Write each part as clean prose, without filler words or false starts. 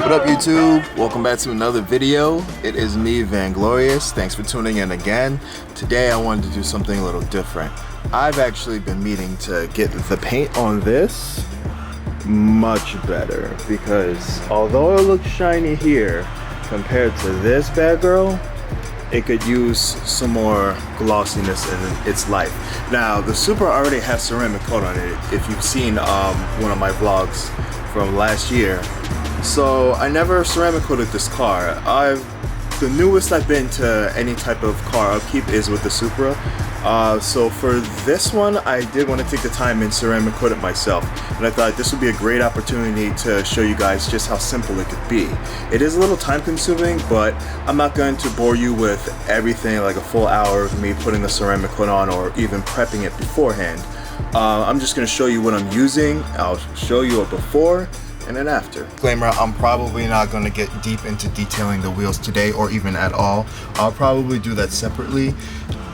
What up YouTube? Welcome back to another video. It is me, Vanglorious. Thanks for tuning in again. Today I wanted to do something a little different. I've actually been meaning to get the paint on this much better because although it looks shiny here compared to this bad girl, it could use some more glossiness in its life. Now the Supra already has ceramic coat on it if you've seen one of my vlogs from last year. So I never ceramic coated this car. The newest I've been to any type of car upkeep is with the Supra. So for this one, I did want to take the time and ceramic coat it myself. And I thought this would be a great opportunity to show you guys just how simple it could be. It is a little time consuming, but I'm not going to bore you with everything like a full hour of me putting the ceramic coat on or even prepping it beforehand. I'm just going to show you what I'm using. I'll show you a before and an after. Disclaimer, I'm probably not going to get deep into detailing the wheels today or even at all. I'll probably do that separately.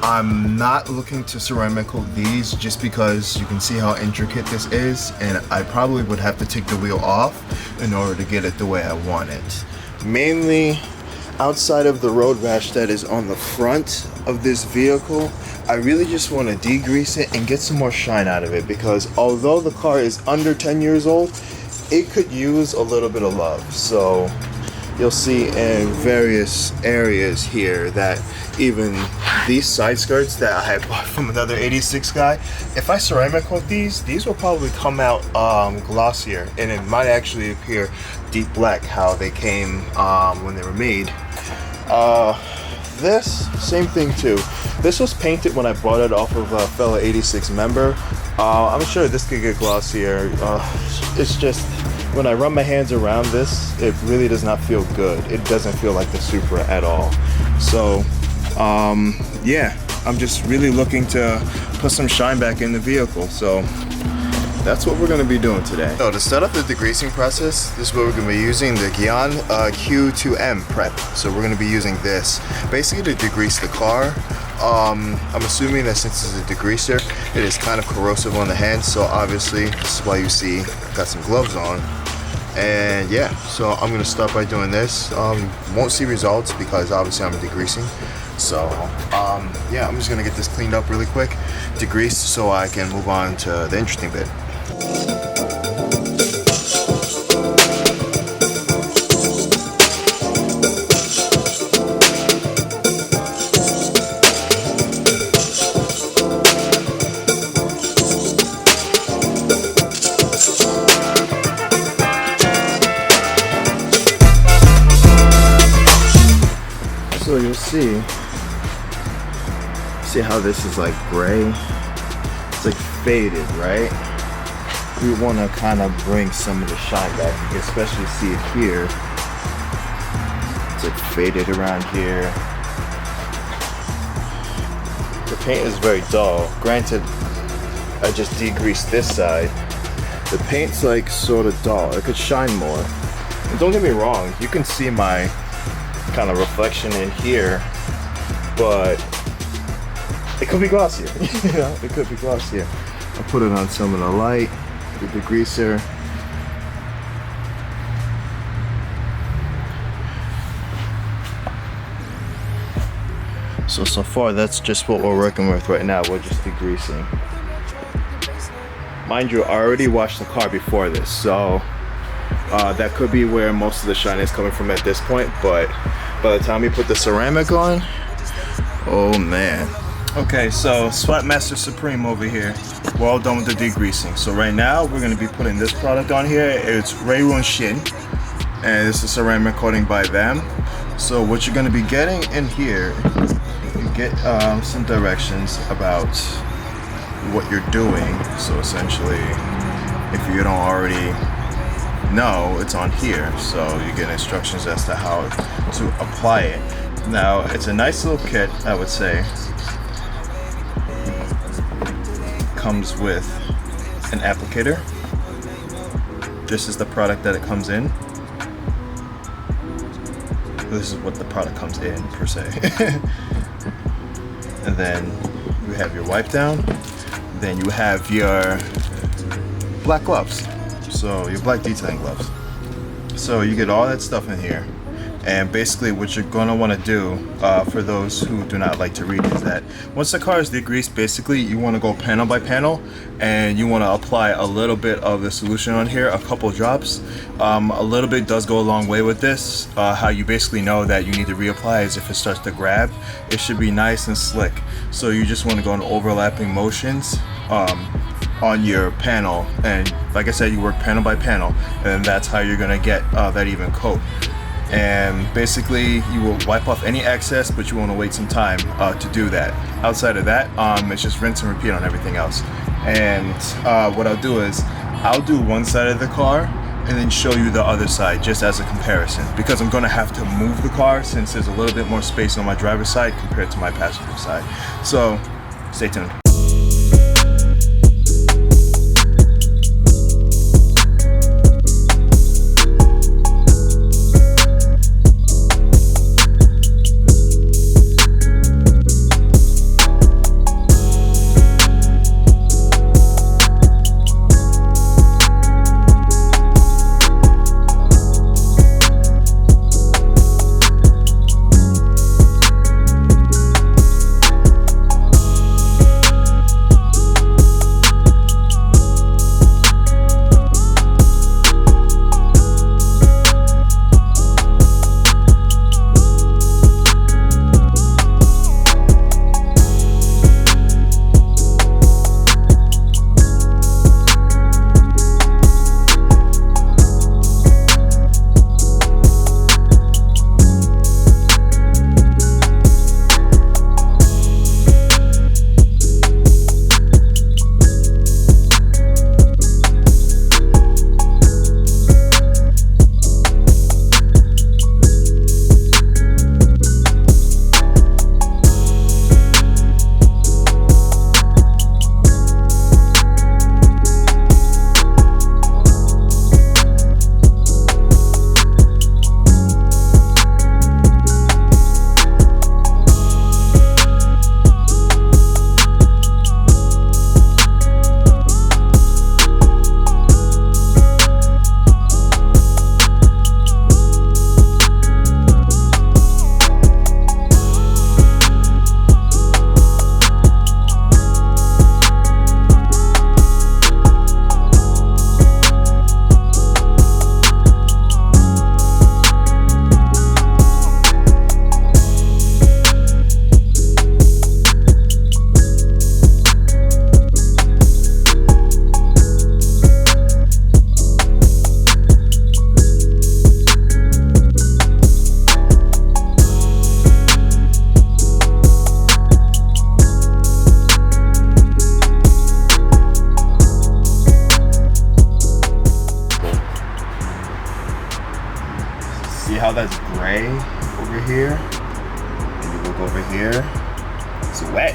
I'm not looking to ceramic coat these just because you can see how intricate this is, and I probably would have to take the wheel off in order to get it the way I want it. Mainly outside of the road rash that is on the front of this vehicle, I really just want to degrease it and get some more shine out of it because although the car is under 10 years old, it could use a little bit of love. So you'll see in various areas here that even these side skirts that I had bought from another 86 guy, if I ceramic coat these will probably come out glossier, and it might actually appear deep black how they came when they were made. This, same thing too. This was painted when I bought it off of a fellow 86 member. I'm sure this could get glossier. It's just when I run my hands around this, it really does not feel good. It doesn't feel like the Supra at all. So yeah, I'm just really looking to put some shine back in the vehicle. So that's what we're going to be doing today. So to start off the degreasing process, this is what we're going to be using, the Gyeon Q2M prep. So we're going to be using this basically to degrease the car. I'm assuming that since it's a degreaser, it is kind of corrosive on the hands, so obviously this is why you see I've got some gloves on. And yeah, so I'm gonna start by doing this. Won't see results because obviously I'm degreasing. So yeah, I'm just gonna get this cleaned up really quick, degreased, so I can move on to the interesting bit. So you'll see how this is like gray, it's like faded, right? We want to kind of bring some of the shine back. You can especially see it here. It's like faded around here. The paint is very dull. Granted, I just degreased this side. The paint's like sort of dull. It could shine more. And don't get me wrong, you can see my kind of reflection in here, but it could be glossier. You know, it could be glossier. I'll put it on some of the light, the degreaser. So far that's just what we're working with right now. We're just degreasing. Mind you, I already washed the car before this, so that could be where most of the shine is coming from at this point, but by the time you put the ceramic on, oh man. Okay, so Sweatmaster Supreme over here. We're all done with the degreasing. So right now we're gonna be putting this product on here. It's Rayron Shin, and this is ceramic coating by them. So what you're gonna be getting in here, you get some directions about what you're doing. So essentially, if you don't already know, it's on here, so you get instructions as to how to apply it. Now it's a nice little kit, I would say. Comes with an applicator. This is the product that it comes in. This is what the product comes in per se. And then you have your wipe down. Then you have your black gloves. So your black detailing gloves. So you get all that stuff in here. And basically what you're going to want to do, for those who do not like to read, is that once the car is degreased, basically you want to go panel by panel and you want to apply a little bit of the solution on here, a couple drops. A little bit does go a long way with this. How you basically know that you need to reapply is if it starts to grab, it should be nice and slick. So you just want to go in overlapping motions on your panel, and like I said, you work panel by panel, and that's how you're going to get that even coat. And basically you will wipe off any excess, but you want to wait some time to do that. Outside of that, it's just rinse and repeat on everything else. And what I'll do is I'll do one side of the car and then show you the other side just as a comparison, because I'm going to have to move the car since there's a little bit more space on my driver's side compared to my passenger side. So stay tuned. See how that's gray over here? And you look over here, it's wet.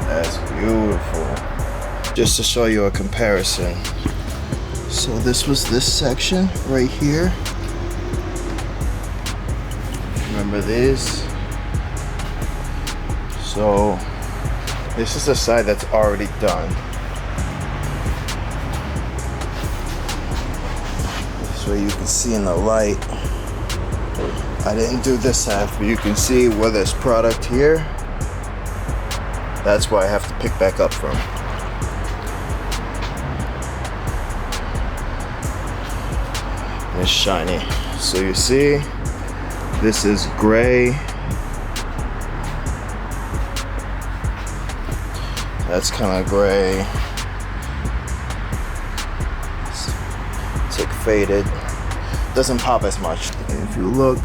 That's beautiful. Just to show you a comparison. So this was this section right here. Remember this? So this is the side that's already done. So you can see in the light, I didn't do this half, but you can see where there's product here. That's where I have to pick back up from. And it's shiny. So you see, this is gray. That's kind of gray. It's like faded. Doesn't pop as much. And if you look,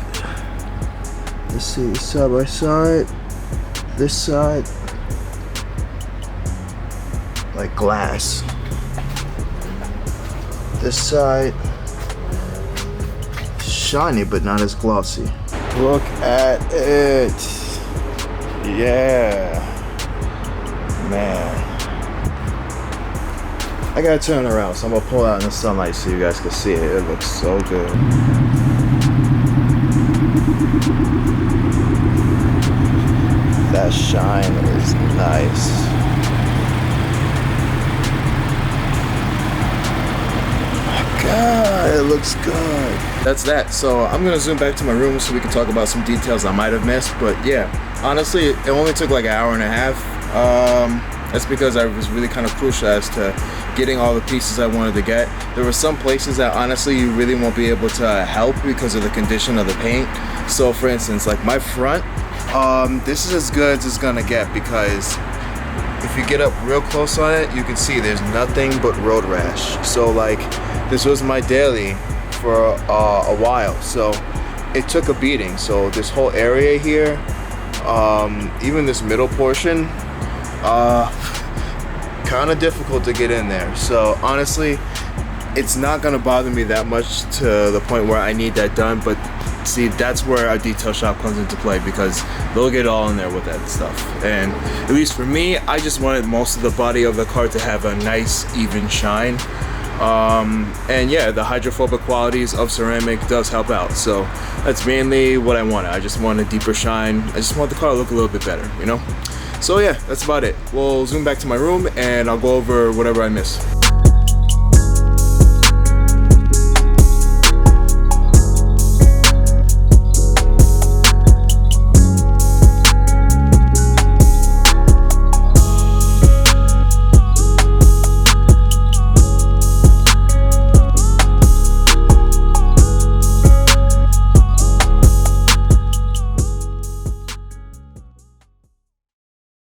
let's see, side by side, this side, like glass. This side, shiny but not as glossy. Look at it. Yeah. Man. I gotta turn around, so I'm gonna pull out in the sunlight so you guys can see it. It looks so good. That shine is nice. looks good. That's that. So I'm gonna zoom back to my room so we can talk about some details I might have missed. But yeah, honestly, it only took like an hour and a half. That's because I was really kind of crucial as to getting all the pieces I wanted to get. There were some places that honestly you really won't be able to help because of the condition of the paint. So for instance, like my front, this is as good as it's gonna get, because if you get up real close on it, you can see there's nothing but road rash. So like, this was my daily for a while, so it took a beating. So this whole area here, even this middle portion, kind of difficult to get in there. So honestly, it's not gonna bother me that much to the point where I need that done. But see, that's where our detail shop comes into play, because they'll get all in there with that stuff. And at least for me, I just wanted most of the body of the car to have a nice even shine. And yeah, the hydrophobic qualities of ceramic does help out. So that's mainly what I wanted. I just want a deeper shine. I just want the car to look a little bit better, you know? So yeah, that's about it. We'll zoom back to my room and I'll go over whatever I missed.